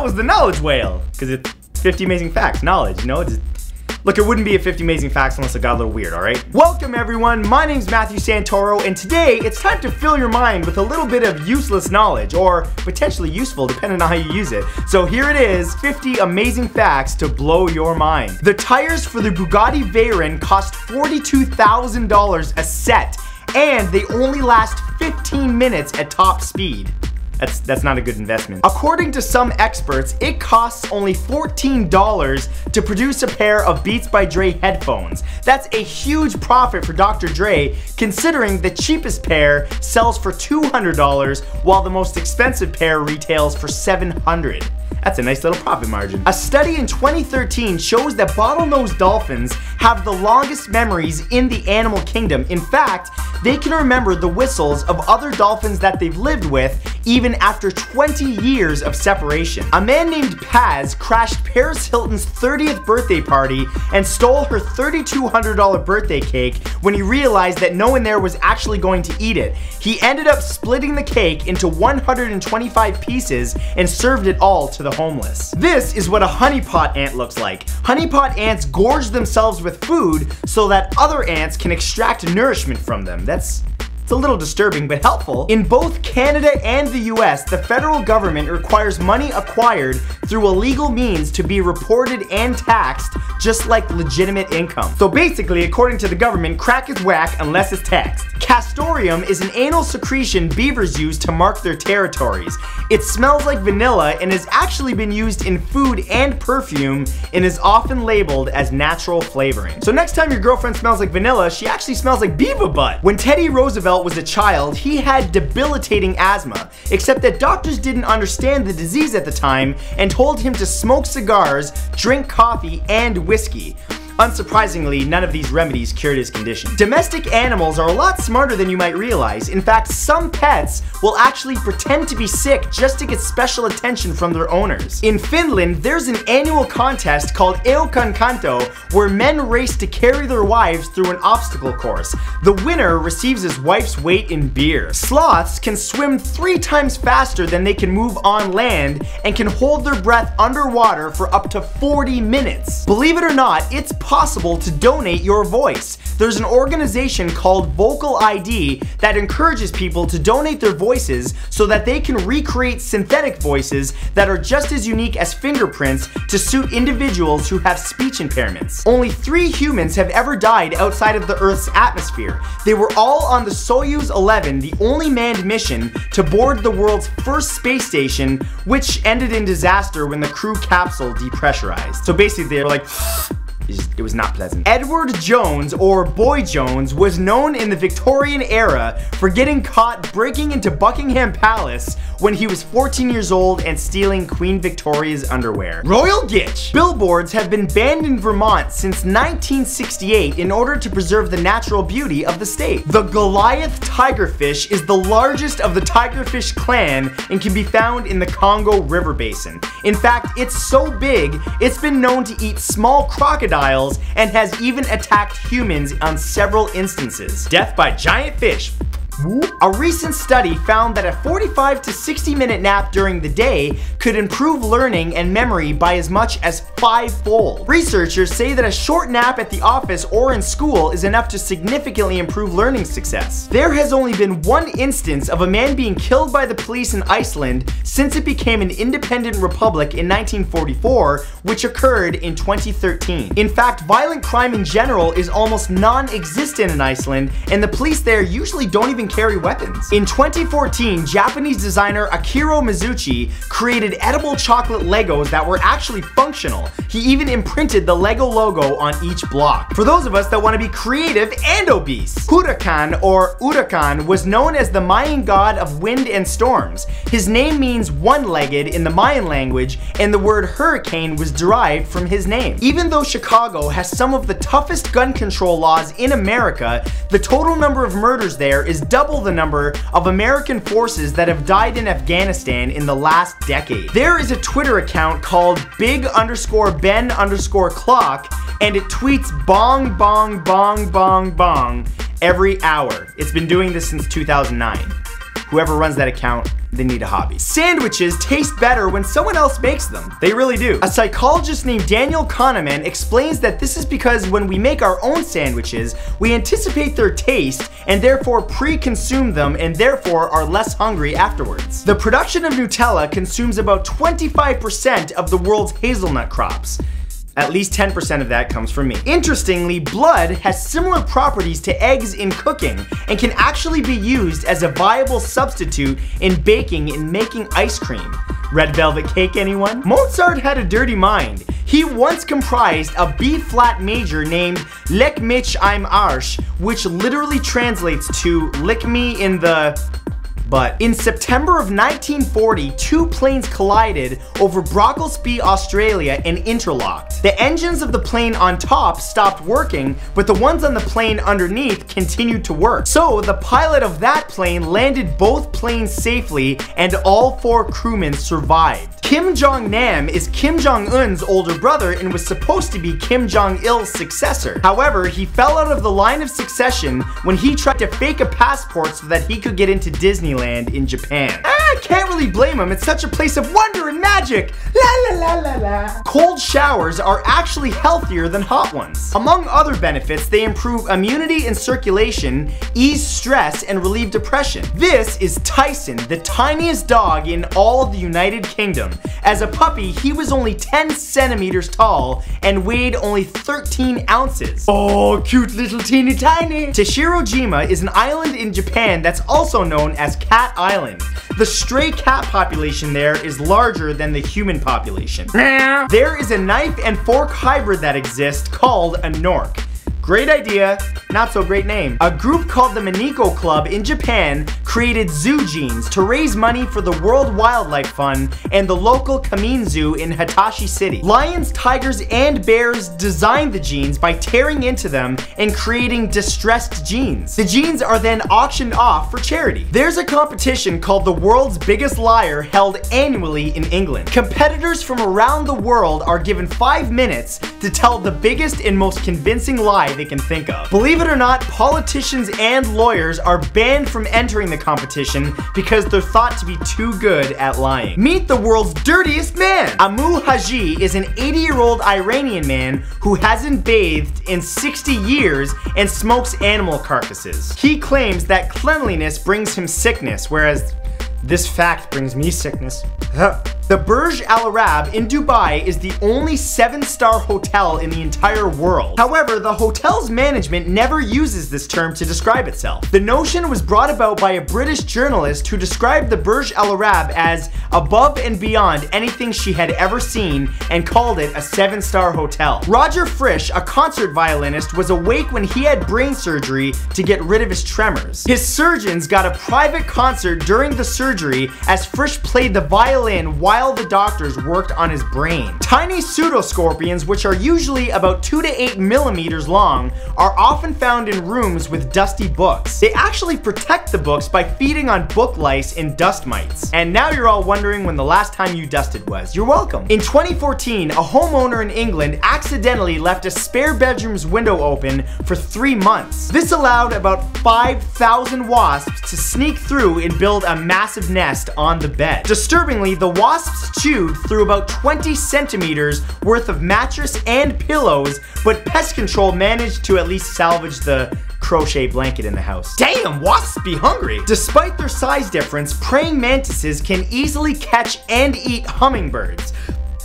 was the knowledge whale, because it's 50 amazing facts, knowledge, you know? Look, it wouldn't be a 50 amazing facts unless it got a little weird, alright? Welcome everyone, my name's Matthew Santoro, and today it's time to fill your mind with a little bit of useless knowledge, or potentially useful depending on how you use it. So here it is, 50 amazing facts to blow your mind. The tires for the Bugatti Veyron cost $42,000 a set, and they only last 15 minutes at top speed. That's not a good investment. According to some experts, it costs only $14 to produce a pair of Beats by Dre headphones. That's a huge profit for Dr. Dre, considering the cheapest pair sells for $200, while the most expensive pair retails for $700. That's a nice little profit margin. A study in 2013 shows that bottlenose dolphins have the longest memories in the animal kingdom. In fact, they can remember the whistles of other dolphins that they've lived with even after 20 years of separation. A man named Paz crashed Paris Hilton's 30th birthday party and stole her $3,200 birthday cake when he realized that no one there was actually going to eat it. He ended up splitting the cake into 125 pieces and served it all to the homeless. This is what a honeypot ant looks like. Honeypot ants gorge themselves with food so that other ants can extract nourishment from them. It's a little disturbing, but helpful. In both Canada and the US, the federal government requires money acquired through illegal means to be reported and taxed, just like legitimate income. So basically, according to the government, crack is whack unless it's taxed. Castoreum is an anal secretion beavers use to mark their territories. It smells like vanilla and has actually been used in food and perfume and is often labeled as natural flavoring. So next time your girlfriend smells like vanilla, she actually smells like beaver butt. When Teddy Roosevelt was a child, he had debilitating asthma, except that doctors didn't understand the disease at the time and told him to smoke cigars, drink coffee, and whiskey. Unsurprisingly, none of these remedies cured his condition. Domestic animals are a lot smarter than you might realize. In fact, some pets will actually pretend to be sick just to get special attention from their owners. In Finland, there's an annual contest called Kanto, where men race to carry their wives through an obstacle course. The winner receives his wife's weight in beer. Sloths can swim 3 times faster than they can move on land and can hold their breath underwater for up to 40 minutes. Believe it or not, it's possible to donate your voice. There's an organization called Vocal ID that encourages people to donate their voices so that they can recreate synthetic voices that are just as unique as fingerprints to suit individuals who have speech impairments. Only 3 humans have ever died outside of the Earth's atmosphere. They were all on the Soyuz 11, the only manned mission to board the world's first space station, which ended in disaster when the crew capsule depressurized. So basically they were like, it was not pleasant. Edward Jones, or Boy Jones, was known in the Victorian era for getting caught breaking into Buckingham Palace when he was 14 years old and stealing Queen Victoria's underwear. Royal Gitch! Billboards have been banned in Vermont since 1968 in order to preserve the natural beauty of the state. The Goliath tigerfish is the largest of the tigerfish clan and can be found in the Congo River Basin. In fact, it's so big, it's been known to eat small crocodiles and has even attacked humans on several instances. Death by giant fish. A recent study found that a 45 to 60 minute nap during the day could improve learning and memory by as much as 5-fold. Researchers say that a short nap at the office or in school is enough to significantly improve learning success. There has only been one instance of a man being killed by the police in Iceland since it became an independent republic in 1944, which occurred in 2013. In fact, violent crime in general is almost non-existent in Iceland, and the police there usually don't even carry weapons. In 2014, Japanese designer Akira Mizuchi created edible chocolate Legos that were actually functional. He even imprinted the Lego logo on each block. For those of us that want to be creative and obese, Huracan or Huracan was known as the Mayan god of wind and storms. His name means one-legged in the Mayan language, and the word hurricane was derived from his name. Even though Chicago has some of the toughest gun control laws in America, the total number of murders there is double the number of American forces that have died in Afghanistan in the last decade. There is a Twitter account called big_Ben_clock, and it tweets bong bong bong bong bong every hour. It's been doing this since 2009. Whoever runs that account, they need a hobby. Sandwiches taste better when someone else makes them. They really do. A psychologist named Daniel Kahneman explains that this is because when we make our own sandwiches, we anticipate their taste and therefore pre-consume them and therefore are less hungry afterwards. The production of Nutella consumes about 25% of the world's hazelnut crops. At least 10% of that comes from me. Interestingly, blood has similar properties to eggs in cooking and can actually be used as a viable substitute in baking and making ice cream. Red velvet cake, anyone? Mozart had a dirty mind. He once comprised a B-flat major named Leck mich im Arsch, which literally translates to lick me in the butt. In September of 1940, two planes collided over Brocklesby, Australia and interlocked. The engines of the plane on top stopped working, but the ones on the plane underneath continued to work. So the pilot of that plane landed both planes safely and all 4 crewmen survived. Kim Jongnam is Kim Jong-un's older brother and was supposed to be Kim Jong-il's successor. However, he fell out of the line of succession when he tried to fake a passport so that he could get into Disneyland in Japan. I can't really blame him, it's such a place of wonder and magic. La la la la la. Cold showers are actually healthier than hot ones. Among other benefits, they improve immunity and circulation, ease stress, and relieve depression. This is Tyson, the tiniest dog in all of the United Kingdom. As a puppy, he was only 10 centimeters tall and weighed only 13 ounces. Oh, cute little teeny tiny. Tashirojima is an island in Japan that's also known as Cat Island. The stray cat population there is larger than the human population. There is a knife and fork hybrid that exists called a Nork. Great idea, not so great name. A group called the Miniko Club in Japan created zoo jeans to raise money for the World Wildlife Fund and the local Kamin Zoo in Hitachi City. Lions, tigers, and bears designed the jeans by tearing into them and creating distressed jeans. The jeans are then auctioned off for charity. There's a competition called the World's Biggest Liar held annually in England. Competitors from around the world are given 5 minutes to tell the biggest and most convincing lie they can think of. Believe it or not, politicians and lawyers are banned from entering the competition because they're thought to be too good at lying. Meet the world's dirtiest man! Amu Haji is an 80-year-old Iranian man who hasn't bathed in 60 years and smokes animal carcasses. He claims that cleanliness brings him sickness, whereas this fact brings me sickness. The Burj Al Arab in Dubai is the only 7-star hotel in the entire world. However, the hotel's management never uses this term to describe itself. The notion was brought about by a British journalist who described the Burj Al Arab as above and beyond anything she had ever seen and called it a 7-star hotel. Roger Frisch, a concert violinist, was awake when he had brain surgery to get rid of his tremors. His surgeons got a private concert during the surgery as Frisch played the violin while the doctors worked on his brain. Tiny pseudoscorpions, which are usually about 2 to 8 millimeters long, are often found in rooms with dusty books. They actually protect the books by feeding on book lice and dust mites. And now you're all wondering when the last time you dusted was. You're welcome. In 2014, a homeowner in England accidentally left a spare bedroom's window open for 3 months. This allowed about 5,000 wasps to sneak through and build a massive nest on the bed. Disturbingly, the wasps chewed through about 20 centimeters worth of mattress and pillows, but pest control managed to at least salvage the crochet blanket in the house. Damn, wasps be hungry! Despite their size difference, praying mantises can easily catch and eat hummingbirds.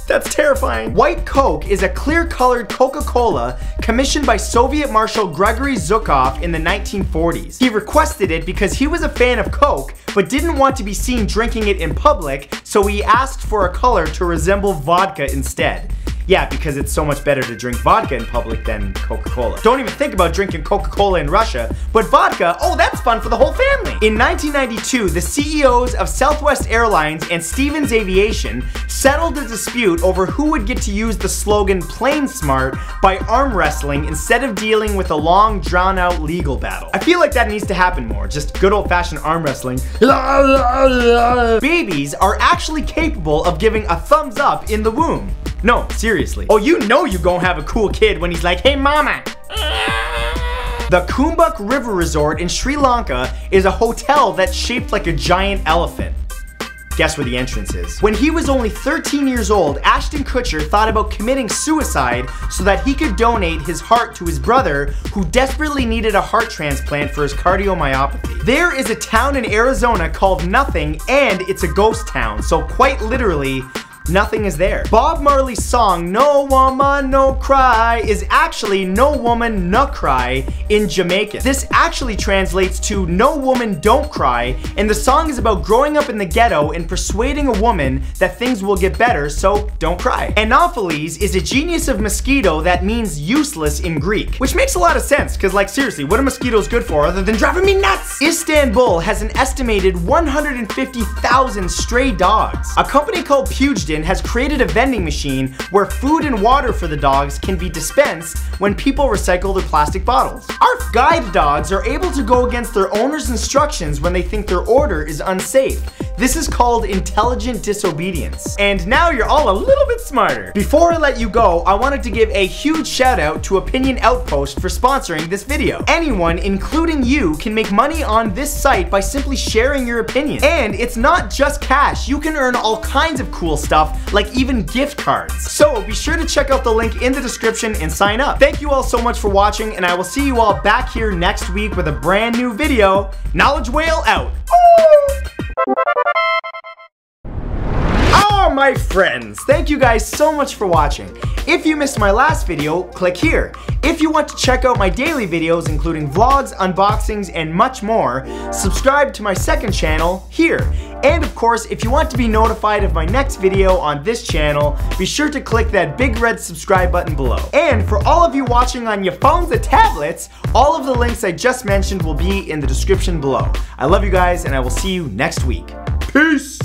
That's terrifying. White Coke is a clear-colored Coca-Cola commissioned by Soviet Marshal Gregory Zhukov in the 1940s. He requested it because he was a fan of Coke, but didn't want to be seen drinking it in public, so he asked for a color to resemble vodka instead. Yeah, because it's so much better to drink vodka in public than Coca-Cola. Don't even think about drinking Coca-Cola in Russia, but vodka, oh, that's fun for the whole family. In 1992, the CEOs of Southwest Airlines and Stevens Aviation settled a dispute over who would get to use the slogan "Plane Smart" by arm wrestling instead of dealing with a long, drawn-out legal battle. I feel like that needs to happen more, just good old-fashioned arm wrestling. Babies are actually capable of giving a thumbs up in the womb. No, seriously. Oh, you know you gon' have a cool kid when he's like, "Hey mama." The Kumbuk River Resort in Sri Lanka is a hotel that's shaped like a giant elephant. guess where the entrance is. When he was only 13 years old, Ashton Kutcher thought about committing suicide so that he could donate his heart to his brother, who desperately needed a heart transplant for his cardiomyopathy. There is a town in Arizona called Nothing, and it's a ghost town, so quite literally, nothing is there. Bob Marley's song, No Woman No Cry, is actually No Woman No Cry in Jamaican. This actually translates to No Woman Don't Cry, and the song is about growing up in the ghetto and persuading a woman that things will get better, so don't cry. Anopheles is a genius of mosquito that means useless in Greek, which makes a lot of sense, because like seriously, what are mosquitoes good for other than driving me nuts? Istanbul has an estimated 150,000 stray dogs. A company called Puget has created a vending machine where food and water for the dogs can be dispensed when people recycle their plastic bottles. Our guide dogs are able to go against their owner's instructions when they think their order is unsafe. This is called intelligent disobedience. And now you're all a little bit smarter. Before I let you go, I wanted to give a huge shout out to Opinion Outpost for sponsoring this video. Anyone, including you, can make money on this site by simply sharing your opinion. And it's not just cash, you can earn all kinds of cool stuff, like even gift cards. So be sure to check out the link in the description and sign up. Thank you all so much for watching, and I will see you all back here next week with a brand new video. Knowledge Whale out. My friends, thank you guys so much for watching. If you missed my last video, click here. If you want to check out my daily videos, including vlogs, unboxings, and much more, subscribe to my second channel here. And of course, if you want to be notified of my next video on this channel, be sure to click that big red subscribe button below. And for all of you watching on your phones or tablets, all of the links I just mentioned will be in the description below. I love you guys, and I will see you next week. Peace!